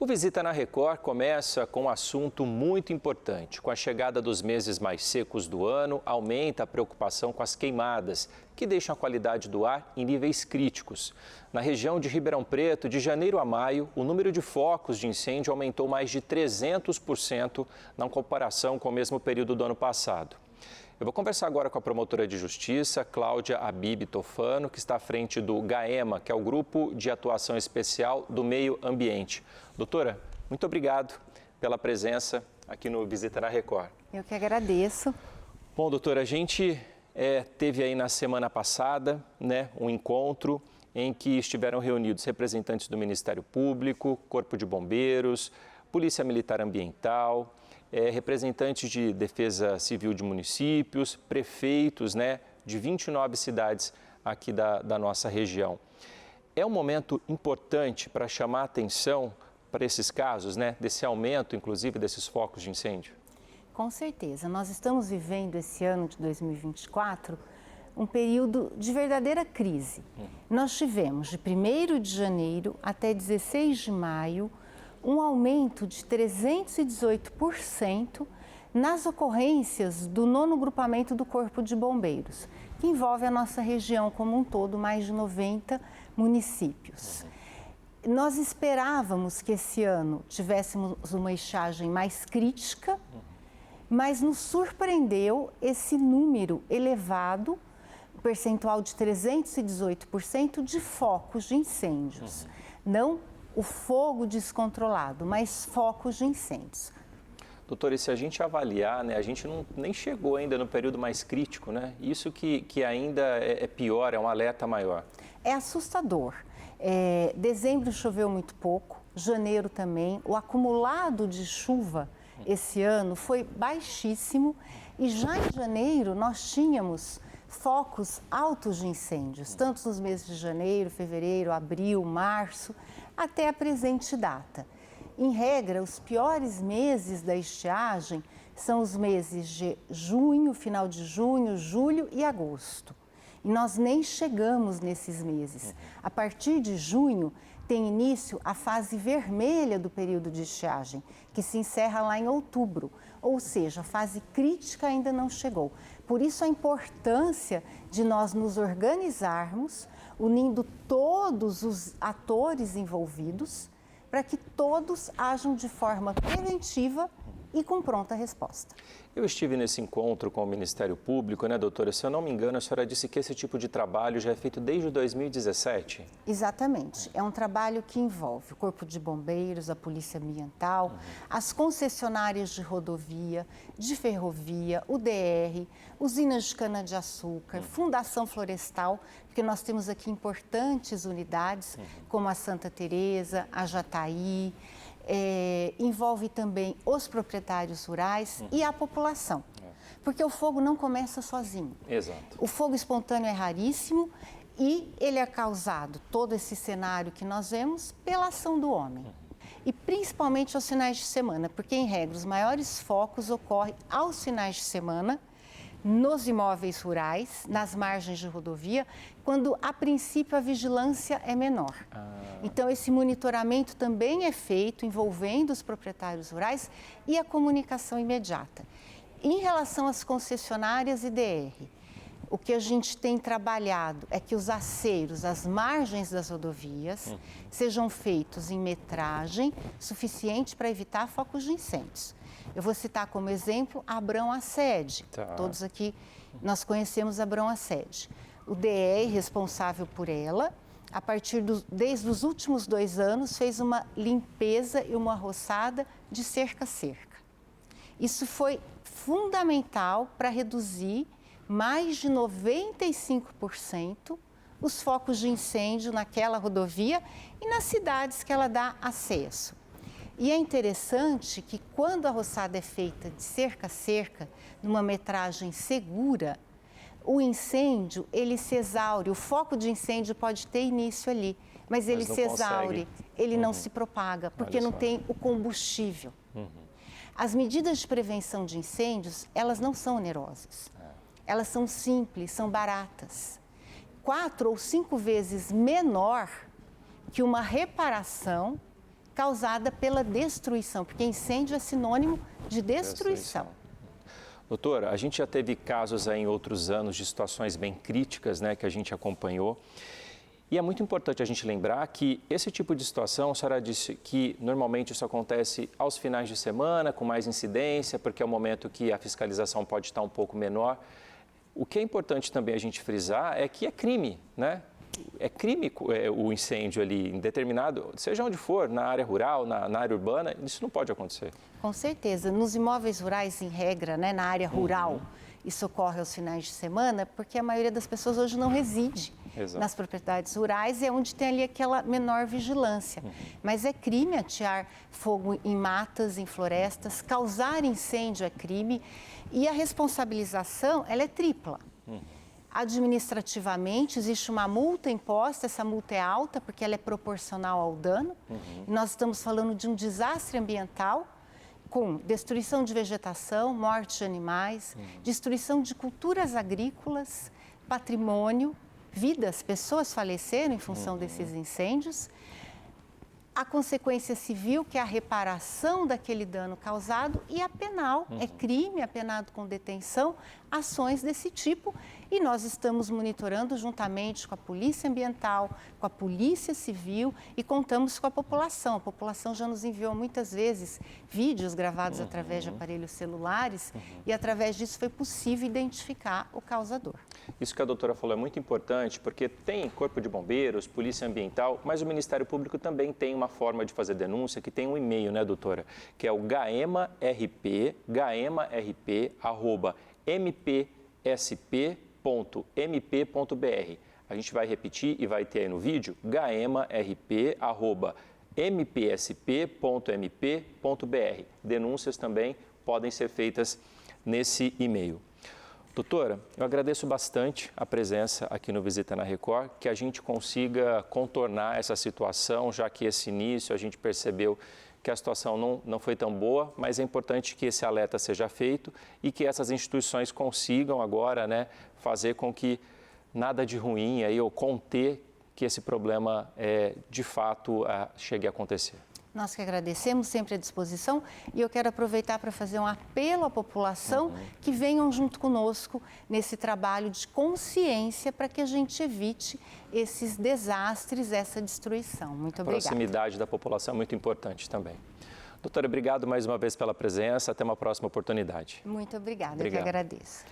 O Visita na Record começa com um assunto muito importante. Com a chegada dos meses mais secos do ano, aumenta a preocupação com as queimadas, que deixam a qualidade do ar em níveis críticos. Na região de Ribeirão Preto, de janeiro a maio, o número de focos de incêndio aumentou mais de 300% na comparação com o mesmo período do ano passado. Eu vou conversar agora com a promotora de justiça, Cláudia Habib Tofano, que está à frente do GAEMA, que é o Grupo de Atuação Especial do Meio Ambiente. Doutora, muito obrigado pela presença aqui no Visita na Record. Eu que agradeço. Bom, doutora, a gente teve aí na semana passada, um encontro em que estiveram reunidos representantes do Ministério Público, Corpo de Bombeiros, Polícia Militar Ambiental, representantes de Defesa Civil de municípios, prefeitos de 29 cidades aqui da nossa região. É um momento importante para chamar a atenção para esses casos, desse aumento, inclusive, desses focos de incêndio? Com certeza. Nós estamos vivendo esse ano de 2024 um período de verdadeira crise. Nós tivemos, de 1º de janeiro até 16 de maio, um aumento de 318% nas ocorrências do 9º grupamento do Corpo de Bombeiros, que envolve a nossa região como um todo, mais de 90 municípios. Nós esperávamos que esse ano tivéssemos uma estiagem mais crítica, mas nos surpreendeu esse número elevado, percentual de 318% de focos de incêndios. Não o fogo descontrolado, mas focos de incêndios. Doutora, e se a gente avaliar, a gente nem chegou ainda no período mais crítico, Isso que ainda é pior, é um alerta maior. É assustador. Dezembro choveu muito pouco, janeiro também. O acumulado de chuva esse ano foi baixíssimo e já em janeiro nós tínhamos focos altos de incêndios, tanto nos meses de janeiro, fevereiro, abril, março, até a presente data. Em regra, os piores meses da estiagem são os meses de junho, final de junho, julho e agosto. E nós nem chegamos nesses meses. A partir de junho, tem início a fase vermelha do período de estiagem, que se encerra lá em outubro. Ou seja, a fase crítica ainda não chegou. Por isso a importância de nós nos organizarmos, unindo todos os atores envolvidos, para que todos ajam de forma preventiva e com pronta resposta. Eu estive nesse encontro com o Ministério Público, doutora? Se eu não me engano, a senhora disse que esse tipo de trabalho já é feito desde 2017? Exatamente. É um trabalho que envolve o Corpo de Bombeiros, a Polícia Ambiental, as concessionárias de rodovia, de ferrovia, o DR, usinas de cana-de-açúcar, Fundação Florestal, porque nós temos aqui importantes unidades, como a Santa Teresa, a Jataí, envolve também os proprietários rurais e a população, porque o fogo não começa sozinho. Exato. O fogo espontâneo é raríssimo e ele é causado, todo esse cenário que nós vemos, pela ação do homem. E principalmente aos finais de semana, porque em regra os maiores focos ocorrem aos finais de semana, nos imóveis rurais, nas margens de rodovia, quando a princípio a vigilância é menor. Então esse monitoramento também é feito envolvendo os proprietários rurais e a comunicação imediata. Em relação às concessionárias e DR, o que a gente tem trabalhado é que os aceiros, as margens das rodovias, sejam feitos em metragem suficiente para evitar focos de incêndios. Eu vou citar como exemplo a Abrão-Acede. Todos aqui nós conhecemos a Abrão-Acede. O DR, responsável por ela, desde os últimos 2 anos, fez uma limpeza e uma roçada de cerca a cerca. Isso foi fundamental para reduzir mais de 95% os focos de incêndio naquela rodovia e nas cidades que ela dá acesso. E é interessante que quando a roçada é feita de cerca a cerca, numa metragem segura, o incêndio, ele se exaure. O foco de incêndio pode ter início ali, mas ele se exaure, ele não se propaga, porque não tem o combustível. As medidas de prevenção de incêndios, elas não são onerosas. Elas são simples, são baratas. 4 ou 5 vezes menor que uma reparação causada pela destruição, porque incêndio é sinônimo de destruição. Doutora, a gente já teve casos aí em outros anos de situações bem críticas, né, que a gente acompanhou. E é muito importante a gente lembrar que esse tipo de situação, a senhora disse que normalmente isso acontece aos finais de semana, com mais incidência, porque é o momento que a fiscalização pode estar um pouco menor. O que é importante também a gente frisar é que é crime, né? É crime o incêndio ali em determinado, seja onde for, na área rural, na área urbana, isso não pode acontecer. Com certeza. Nos imóveis rurais, em regra, né, na área rural, isso ocorre aos finais de semana, porque a maioria das pessoas hoje não reside nas propriedades rurais e é onde tem ali aquela menor vigilância. Mas é crime atear fogo em matas, em florestas, causar incêndio é crime e a responsabilização, ela é tripla. Administrativamente, existe uma multa imposta, essa multa é alta porque ela é proporcional ao dano. Nós estamos falando de um desastre ambiental com destruição de vegetação, morte de animais, destruição de culturas agrícolas, patrimônio, vidas, pessoas faleceram em função desses incêndios. A consequência civil, que é a reparação daquele dano causado, e a penal, é crime, é penado com detenção, ações desse tipo. E nós estamos monitorando juntamente com a Polícia Ambiental, com a Polícia Civil e contamos com a população. A população já nos enviou muitas vezes vídeos gravados através de aparelhos celulares e através disso foi possível identificar o causador. Isso que a doutora falou é muito importante porque tem Corpo de Bombeiros, Polícia Ambiental, mas o Ministério Público também tem uma forma de fazer denúncia, que tem um e-mail, né, doutora? Que é o gaemarp@mpsp.mp.br. A gente vai repetir e vai ter aí no vídeo, gaemarp@mpsp.mp.br. Denúncias também podem ser feitas nesse e-mail. Doutora, eu agradeço bastante a presença aqui no Visita na Record, que a gente consiga contornar essa situação, já que esse início a gente percebeu que a situação não foi tão boa, mas é importante que esse alerta seja feito e que essas instituições consigam agora, né, fazer com que nada de ruim aí, ou conter que esse problema de fato chegue a acontecer. Nós que agradecemos, sempre à disposição, e eu quero aproveitar para fazer um apelo à população que venham junto conosco nesse trabalho de consciência para que a gente evite esses desastres, essa destruição. Muito obrigada. A proximidade da população é muito importante também. Doutora, obrigado mais uma vez pela presença, até uma próxima oportunidade. Muito obrigada, eu que agradeço.